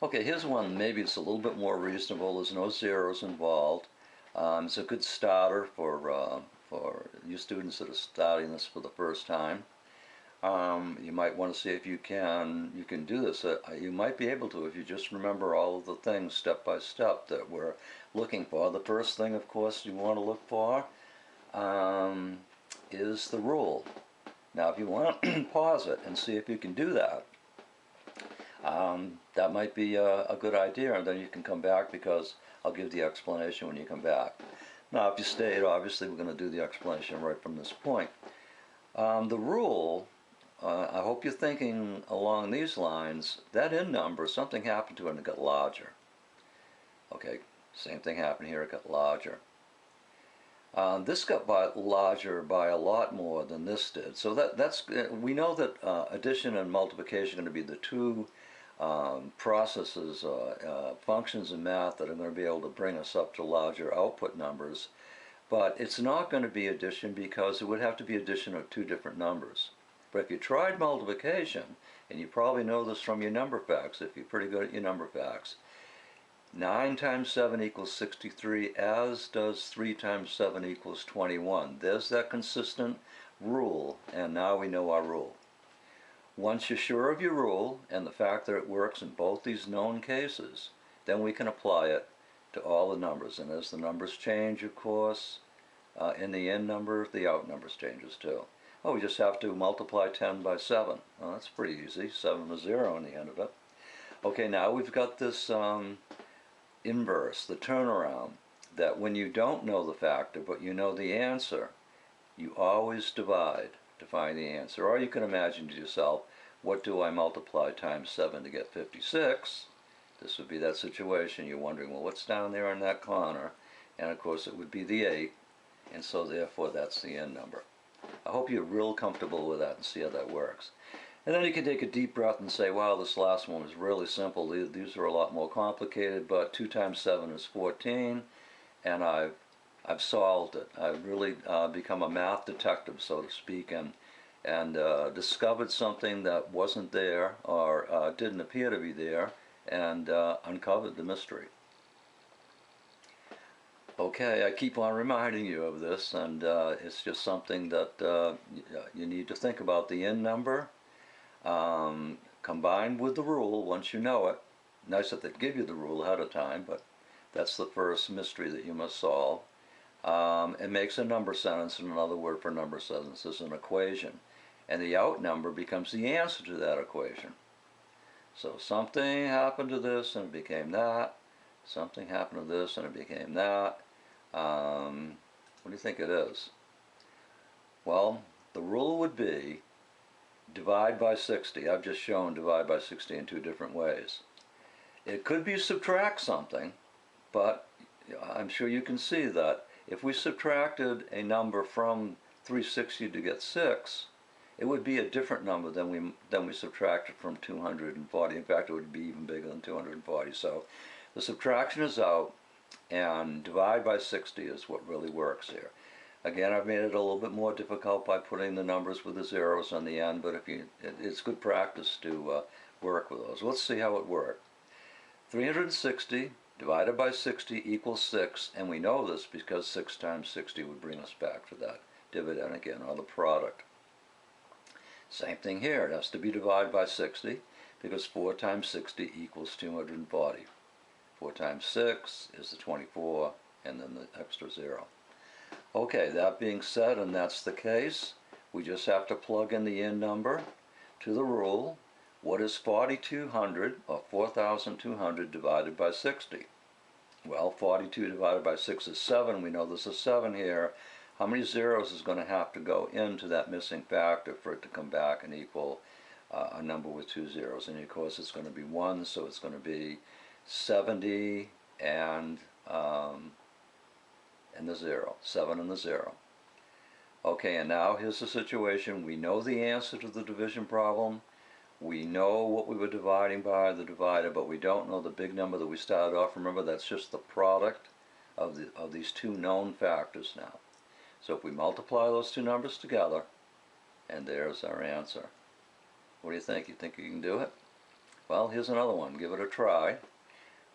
Okay, here's one. Maybe it's a little bit more reasonable. There's no zeros involved. It's a good starter for you students that are starting this for the first time. You might want to see if you can do this. You might be able to if you just remember all of the things step by step that we're looking for. The first thing, of course, you want to look for is the rule. Now, if you want to pause it and see if you can do that, that might be a good idea, and then you can come back because I'll give the explanation when you come back. Now, if you stayed, obviously we're going to do the explanation right from this point. The rule, I hope you're thinking along these lines. That in number, something happened to it and it got larger. Okay, same thing happened here, it got larger. This got larger by a lot more than this did. So we know that addition and multiplication are going to be the two processes, functions in math that are going to be able to bring us up to larger output numbers. But it's not going to be addition because it would have to be addition of two different numbers. But if you tried multiplication, and you probably know this from your number facts if you're pretty good at your number facts, 9 times 7 equals 63, as does 3 times 7 equals 21. There's that consistent rule, and now we know our rule. Once you're sure of your rule and the fact that it works in both these known cases, then we can apply it to all the numbers. And as the numbers change, of course, in the in number, the out numbers changes too. Oh, we just have to multiply 10 by 7. Well, that's pretty easy. 7 is 0 on the end of it. Okay, now we've got this inverse, the turnaround, that when you don't know the factor but you know the answer, you always divide to find the answer. Or you can imagine to yourself, what do I multiply times 7 to get 56? This would be that situation. You're wondering, well, what's down there in that corner? And of course it would be the 8, and so therefore that's the end number. I hope you're real comfortable with that and see how that works. And then you can take a deep breath and say, wow, this last one was really simple. These are a lot more complicated, but 2 times 7 is 14, and I've solved it. I've really become a math detective, so to speak, and discovered something that wasn't there or didn't appear to be there, and uncovered the mystery. Okay, I keep on reminding you of this, and it's just something that you need to think about. The in number, combined with the rule once you know it. Nice that they give you the rule ahead of time, but that's the first mystery that you must solve. It makes a number sentence, and another word for number sentence is an equation. And the out number becomes the answer to that equation. So something happened to this and it became that. Something happened to this and it became that. What do you think it is? Well, the rule would be divide by 60. I've just shown divide by 60 in two different ways. It could be subtract something, but I'm sure you can see that if we subtracted a number from 360 to get 6, it would be a different number than we subtracted from 240. In fact, it would be even bigger than 240. So the subtraction is out, and divide by 60 is what really works here. Again, I've made it a little bit more difficult by putting the numbers with the zeros on the end, but it's good practice to work with those. Let's see how it worked. 360 divided by 60 equals 6, and we know this because 6 times 60 would bring us back to that dividend again, or the product. Same thing here. It has to be divided by 60 because 4 times 60 equals 240. 4 times 6 is the 24, and then the extra 0. Okay, that being said, and that's the case, we just have to plug in the in number to the rule. What is 4,200 or 4,200 divided by 60? Well, 42 divided by 6 is 7. We know there's a 7 here. How many zeros is going to have to go into that missing factor for it to come back and equal a number with 2 zeros? And of course it's going to be 1, so it's going to be 70 and the 0. 7 and the 0. Okay, and now here's the situation. We know the answer to the division problem. We know what we were dividing by, the divider, but we don't know the big number that we started off. Remember, that's just the product of these two known factors now. So if we multiply those two numbers together, and there's our answer. What do you think? You think you can do it? well, here's another one. Give it a try,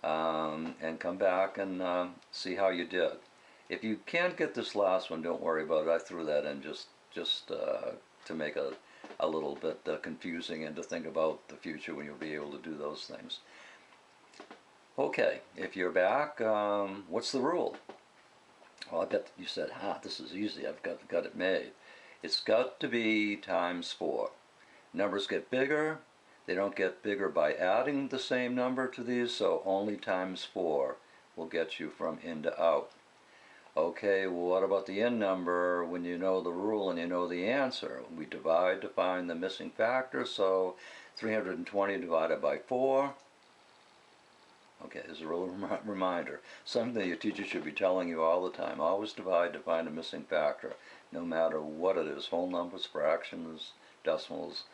and come back and see how you did. If you can't get this last one, don't worry about it. I threw that in just to make a little bit confusing and to think about the future when you'll be able to do those things. Okay, if you're back, what's the rule? Well, I bet you said, this is easy. I've got it made. It's got to be times 4. Numbers get bigger. They don't get bigger by adding the same number to these, so only times 4 will get you from in to out. Okay, well, what about the in number? When you know the rule and you know the answer, we divide to find the missing factor, so 320 divided by 4. Okay, there's a little reminder. Something that your teacher should be telling you all the time. Always divide to find a missing factor, no matter what it is. Whole numbers, fractions, decimals.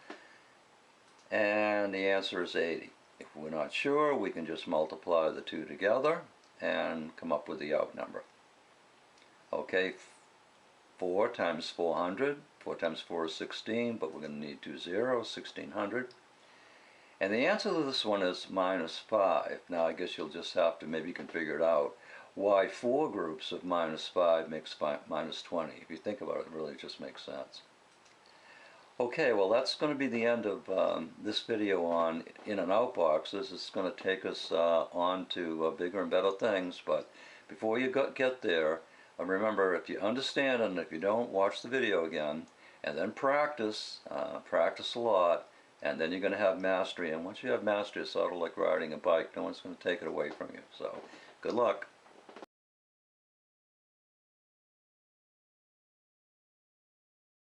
And the answer is 80. If we're not sure, we can just multiply the two together and come up with the out number. Okay, 4 times 400. 4 times 4 is 16, but we're going to need 2 zeros, 1600. And the answer to this one is minus 5. Now I guess you'll just have to, maybe you can figure it out, why 4 groups of minus 5 makes minus 20. If you think about it, it really just makes sense. Okay, well that's going to be the end of this video on in and out boxes. It's going to take us on to bigger and better things, but before you get there, remember, if you understand and if you don't, watch the video again, and then practice a lot, and then you're going to have mastery. And once you have mastery, it's sort of like riding a bike. No one's going to take it away from you. So, good luck.